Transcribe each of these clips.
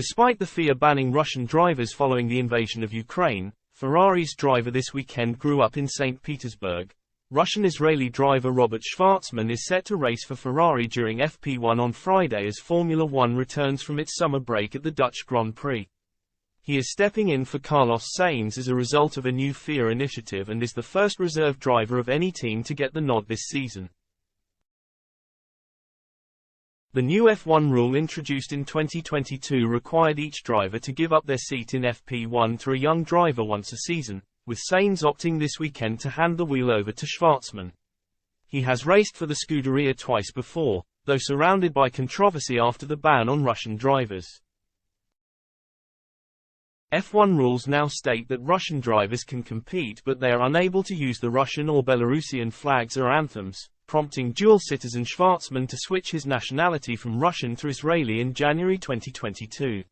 Despite the FIA banning Russian drivers following the invasion of Ukraine, Ferrari's driver this weekend grew up in St. Petersburg. Russian-Israeli driver Robert Schwarzman is set to race for Ferrari during FP1 on Friday as Formula One returns from its summer break at the Dutch Grand Prix. He is stepping in for Carlos Sainz as a result of a new FIA initiative and is the first reserve driver of any team to get the nod this season. The new F1 rule introduced in 2022 required each driver to give up their seat in FP1 to a young driver once a season, with Sainz opting this weekend to hand the wheel over to Schwarzman. He has raced for the Scuderia twice before, though surrounded by controversy after the ban on Russian drivers. F1 rules now state that Russian drivers can compete but they are unable to use the Russian or Belarusian flags or anthems, prompting dual-citizen Schwarzman to switch his nationality from Russian to Israeli in January 2022.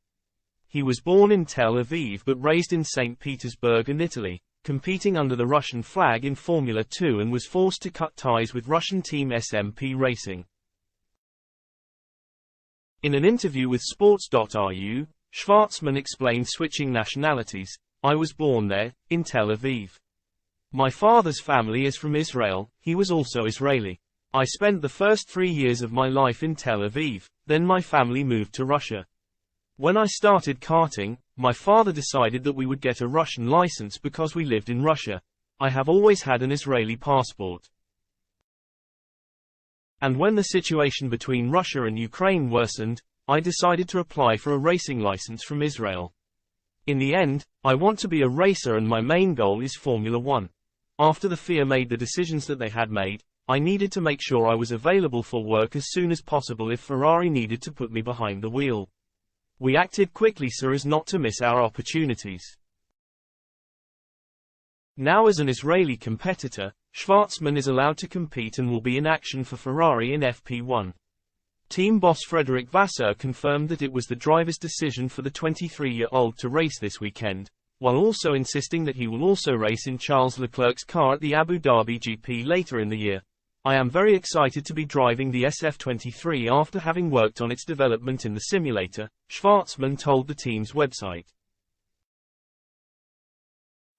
He was born in Tel Aviv but raised in St. Petersburg in Italy, competing under the Russian flag in Formula 2 and was forced to cut ties with Russian team SMP Racing. In an interview with Sports.ru, Schwarzman explained switching nationalities. "I was born there, in Tel Aviv. My father's family is from Israel, he was also Israeli. I spent the first 3 years of my life in Tel Aviv, then my family moved to Russia. When I started karting, my father decided that we would get a Russian license because we lived in Russia. I have always had an Israeli passport. And when the situation between Russia and Ukraine worsened, I decided to apply for a racing license from Israel. In the end, I want to be a racer and my main goal is Formula One. After the FIA made the decisions that they had made, I needed to make sure I was available for work as soon as possible if Ferrari needed to put me behind the wheel. We acted quickly so as not to miss our opportunities." Now as an Israeli competitor, Schwarzman is allowed to compete and will be in action for Ferrari in FP1. Team boss Frederic Vasseur confirmed that it was the driver's decision for the 23-year-old to race this weekend, while also insisting that he will also race in Charles Leclerc's car at the Abu Dhabi GP later in the year. "I am very excited to be driving the SF23 after having worked on its development in the simulator," Schwarzman told the team's website.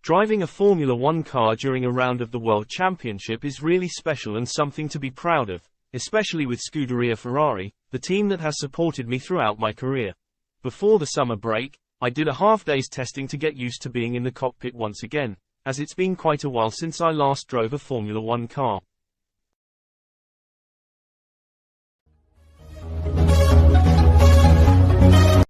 Driving a Formula One car during a round of the World Championship is really special and something to be proud of, especially with Scuderia Ferrari, the team that has supported me throughout my career. Before the summer break, I did a half-day's testing to get used to being in the cockpit once again, as it's been quite a while since I last drove a Formula One car.